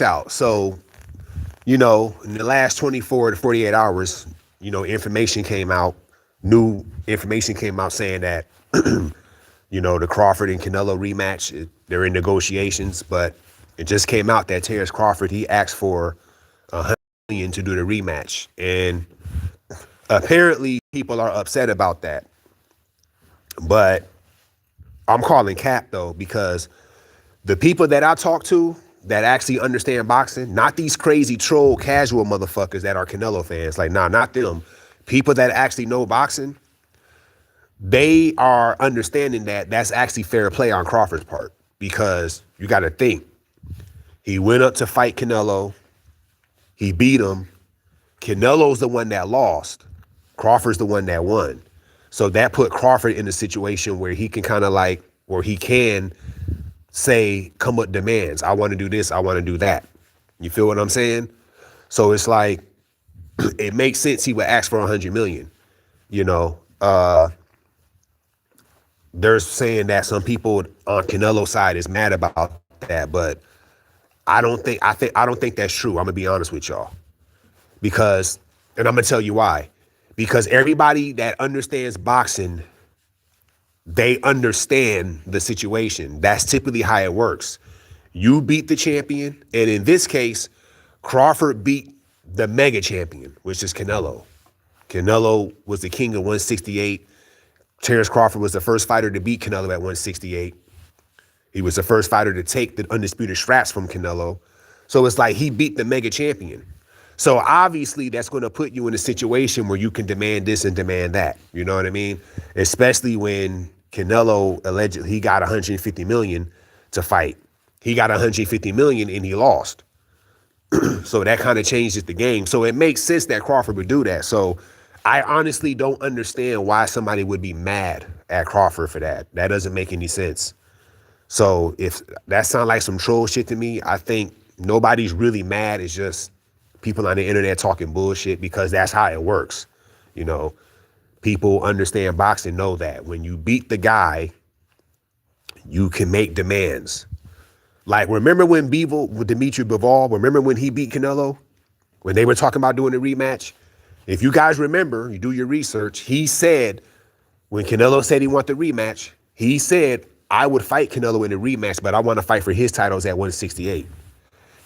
out. So, you know, in the last 24 to 48 hours, you know, new information came out saying that, you know, the Crawford and Canelo rematch, they're in negotiations, but it just came out that Terence Crawford, he asked for $100 million to do the rematch. And apparently people are upset about that. But I'm calling cap though, because the people that I talk to that actually understand boxing, not these crazy troll casual motherfuckers that are Canelo fans, like, nah, not them. People that actually know boxing, they are understanding that that's actually fair play on Crawford's part, because you got to think, he went up to fight Canelo, he beat him. Canelo's the one that lost. Crawford's the one that won. So that put Crawford in a situation where he can kind of like, where he can say, come with demands. I want to do this. I want to do that. You feel what I'm saying? So it's like, it makes sense he would ask for $100 million. You know, they're saying that some people on Canelo's side is mad about that, but I don't think that's true. I'm gonna be honest with y'all, because, and I'm gonna tell you why. Because everybody that understands boxing, they understand the situation. That's typically how it works. You beat the champion, and in this case, Crawford beat the mega champion, which is Canelo. Canelo was the king of 168. Terence Crawford was the first fighter to beat Canelo at 168. He was the first fighter to take the undisputed straps from Canelo. So it's like he beat the mega champion. So obviously that's going to put you in a situation where you can demand this and demand that. You know what I mean? Especially when Canelo allegedly, he got $150 million to fight. He got $150 million and he lost. So that kind of changes the game. So it makes sense that Crawford would do that. So I honestly don't understand why somebody would be mad at Crawford for that. That doesn't make any sense. So if that sounds like some troll shit to me, I think nobody's really mad. It's just people on the internet talking bullshit, because that's how it works. You know, people understand boxing, know that when you beat the guy, you can make demands. Like, remember when with Dimitri Bivol, remember when he beat Canelo? When they were talking about doing a rematch? If you guys remember, you do your research, he said, when Canelo said he wanted the rematch, he said, I would fight Canelo in a rematch, but I want to fight for his titles at 168.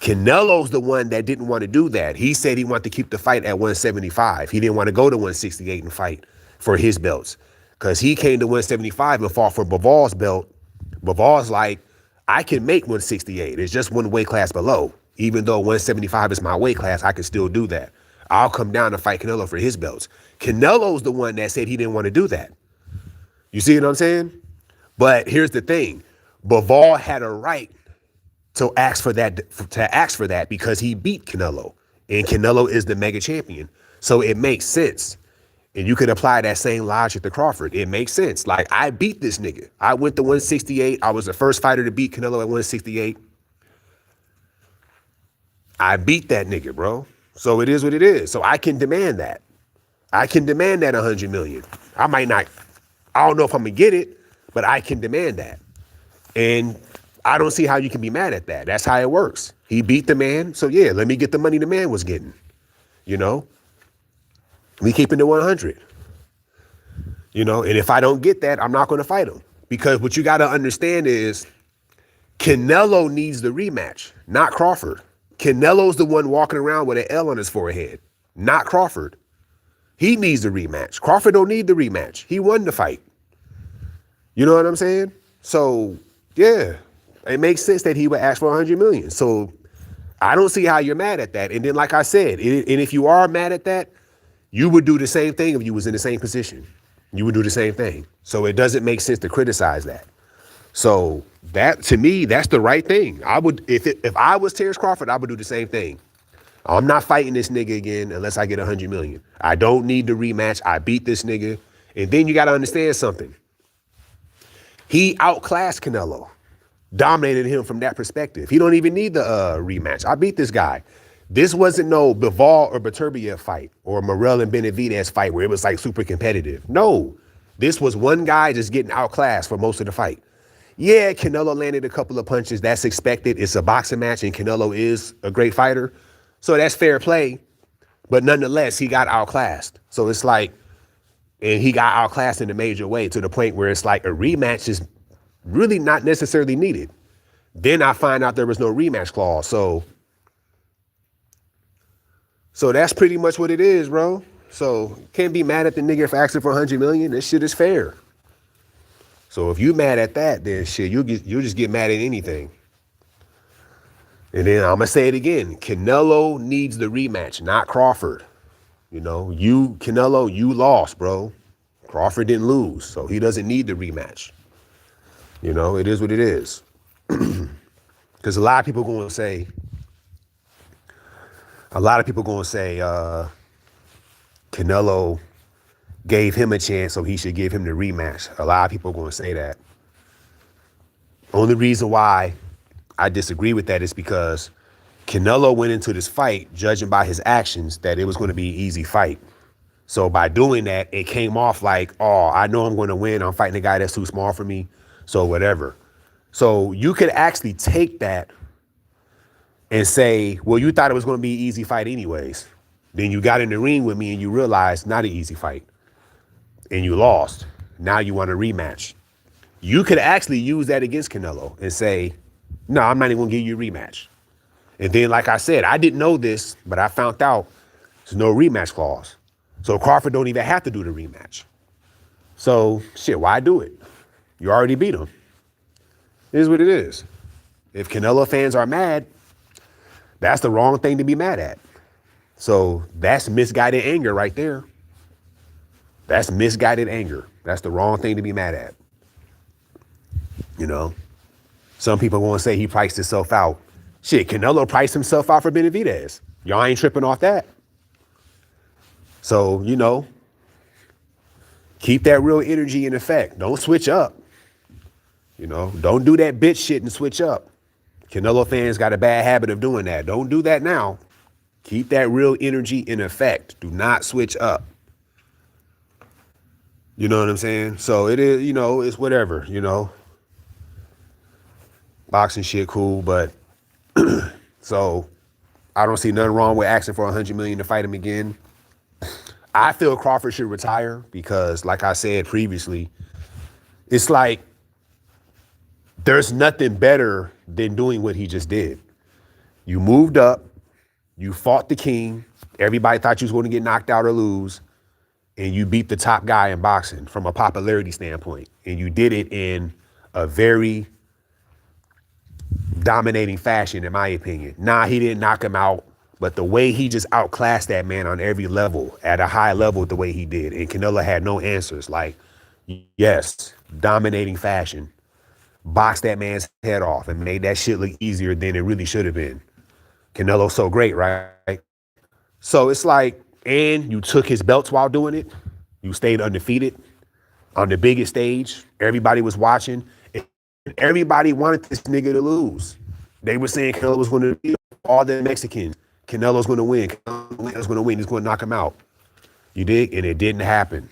Canelo's the one that didn't want to do that. He said he wanted to keep the fight at 175. He didn't want to go to 168 and fight for his belts, because he came to 175 and fought for Bivol's belt. Bivol's like, I can make 168. It's just one weight class below. Even though 175 is my weight class, I can still do that. I'll come down and fight Canelo for his belts. Canelo's the one that said he didn't want to do that. You see what I'm saying? But here's the thing. Bivol had a right to ask for that because he beat Canelo. And Canelo is the mega champion. So it makes sense. And you could apply that same logic to Crawford. It makes sense. Like, I beat this nigga. I went to 168. I was the first fighter to beat Canelo at 168. I beat that nigga, bro. So it is what it is. So I can demand that. I can demand that $100 million. I don't know if I'm gonna get it, but I can demand that. And I don't see how you can be mad at that. That's how it works. He beat the man. So yeah, let me get the money the man was getting. You know? We keeping it 100. You know, and if I don't get that, I'm not going to fight him. Because what you got to understand is Canelo needs the rematch, not Crawford. Canelo's the one walking around with an L on his forehead, not Crawford. He needs the rematch. Crawford don't need the rematch. He won the fight. You know what I'm saying? So, yeah, it makes sense that he would ask for $100 million. So I don't see how you're mad at that. And then, like I said, and if you are mad at that, you would do the same thing if you was in the same position. You would do the same thing. So it doesn't make sense to criticize that. So that, to me, that's the right thing. I would, if I was Terence Crawford, I would do the same thing. I'm not fighting this nigga again unless I get $100 million. I don't need the rematch. I beat this nigga. And then you got to understand something. He outclassed Canelo, dominated him from that perspective. He don't even need the rematch. I beat this guy. This wasn't no Bivol or Beterbiev fight or Morel and Benavidez fight where it was like super competitive. No, this was one guy just getting outclassed for most of the fight. Yeah, Canelo landed a couple of punches. That's expected. It's a boxing match, and Canelo is a great fighter. So that's fair play. But nonetheless, he got outclassed. So it's like, and he got outclassed in a major way to the point where it's like a rematch is really not necessarily needed. Then I find out there was no rematch clause. So that's pretty much what it is, bro. So can't be mad at the nigga for asking for 100 million. This shit is fair. So if you mad at that, then shit, you'll just get mad at anything. And then I'm gonna say it again. Canelo needs the rematch, not Crawford. You know, Canelo, you lost, bro. Crawford didn't lose, so he doesn't need the rematch. You know, it is what it is. Because a lot of people gonna say, Canelo gave him a chance, so he should give him the rematch. A lot of people are going to say that. Only reason why I disagree with that is because Canelo went into this fight, judging by his actions, that it was going to be an easy fight. So by doing that, it came off like, oh, I know I'm going to win. I'm fighting a guy that's too small for me. So whatever. So you could actually take that and say, well, you thought it was going to be an easy fight anyways. Then you got in the ring with me and you realized not an easy fight. And you lost. Now you want a rematch. You could actually use that against Canelo and say, no, I'm not even going to give you a rematch. And then, like I said, I didn't know this, but I found out there's no rematch clause. So Crawford don't even have to do the rematch. So, shit, why do it? You already beat him. It is what it is. If Canelo fans are mad, that's the wrong thing to be mad at. So that's misguided anger right there. That's misguided anger. That's the wrong thing to be mad at. You know, some people want to say he priced himself out. Shit, Canelo priced himself out for Benavidez. Y'all ain't tripping off that. So, you know, keep that real energy in effect. Don't switch up. You know, don't do that bitch shit and switch up. Canelo fans got a bad habit of doing that. Don't do that now. Keep that real energy in effect. Do not switch up. You know what I'm saying? So it is, you know, it's whatever, you know. Boxing shit cool, but so I don't see nothing wrong with asking for 100 million to fight him again. I feel Crawford should retire because, like I said previously, it's like there's nothing better than doing what he just did. You moved up, you fought the king, everybody thought you was going to get knocked out or lose, and you beat the top guy in boxing from a popularity standpoint. And you did it in a very dominating fashion, in my opinion. Nah, he didn't knock him out, but the way he just outclassed that man on every level, at a high level, the way he did. And Canelo had no answers. Like, yes, dominating fashion. Boxed that man's head off and made that shit look easier than it really should have been. Canelo's so great, right? So it's like, and you took his belts while doing it. You stayed undefeated on the biggest stage. Everybody was watching. And everybody wanted this nigga to lose. They were saying Canelo was going to beat all the Mexicans. Canelo's going to win. Canelo's going to win. He's going to knock him out. You dig? And it didn't happen.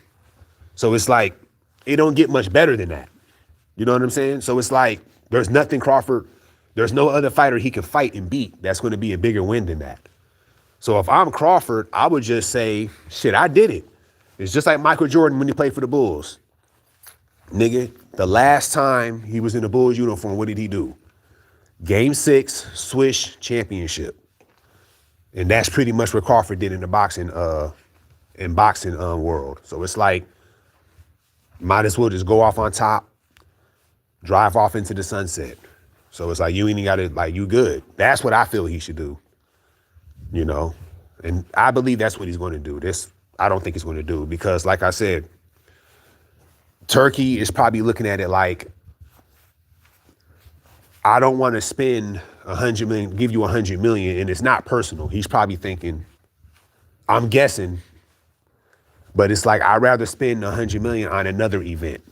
So it's like, it don't get much better than that. You know what I'm saying? So it's like, there's nothing Crawford, there's no other fighter he can fight and beat that's going to be a bigger win than that. So if I'm Crawford, I would just say, shit, I did it. It's just like Michael Jordan when he played for the Bulls. Nigga, the last time he was in the Bulls uniform, what did he do? Game 6, swish, championship. And that's pretty much what Crawford did in the boxing world. So it's like, might as well just go off on top, drive off into the sunset. So it's like, you ain't got to, like, you good. That's what I feel he should do. You know, and I believe that's what he's going to do. This, I don't think he's going to do, because like I said, Turkey is probably looking at it like, I don't want to spend 100 million, give you 100 million, and it's not personal. He's probably thinking, I'm guessing, but it's like, I'd rather spend 100 million on another event,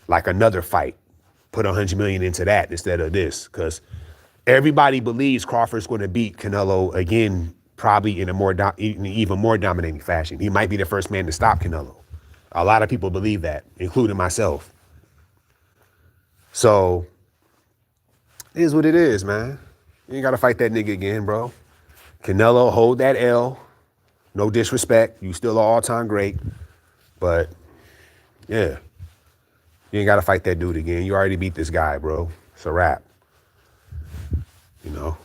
like another fight, put 100 million into that instead of this, because everybody believes Crawford's going to beat Canelo again, probably in an even more dominating fashion. He might be the first man to stop Canelo. A lot of people believe that, including myself. So it is what it is, man. You ain't gotta fight that nigga again, bro. Canelo, hold that L. No disrespect. You still an all-time great. But yeah, you ain't gotta fight that dude again. You already beat this guy, bro. It's a wrap. You know?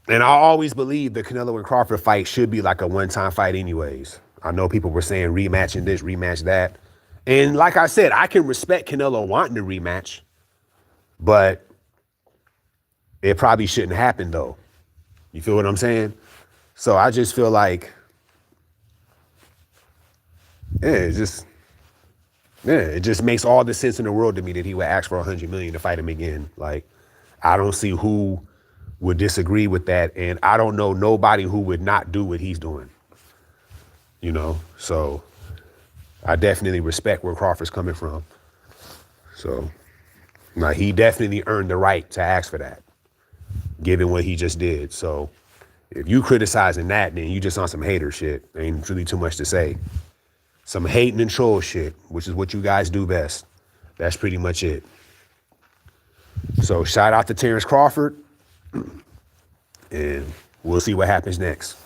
And I always believe the Canelo and Crawford fight should be like a one-time fight anyways. I know people were saying rematching this, rematch that. And like I said, I can respect Canelo wanting to rematch, but it probably shouldn't happen though. You feel what I'm saying? So I just feel like, yeah, it just makes all the sense in the world to me that he would ask for 100 million to fight him again. Like, I don't see who would disagree with that, and I don't know nobody who would not do what he's doing. You know, so I definitely respect where Crawford's coming from. So, now he definitely earned the right to ask for that, given what he just did. So, if you criticizing that, then you just on some hater shit. Ain't really too much to say. Some hating and troll shit, which is what you guys do best. That's pretty much it. So shout out to Terence Crawford, and we'll see what happens next.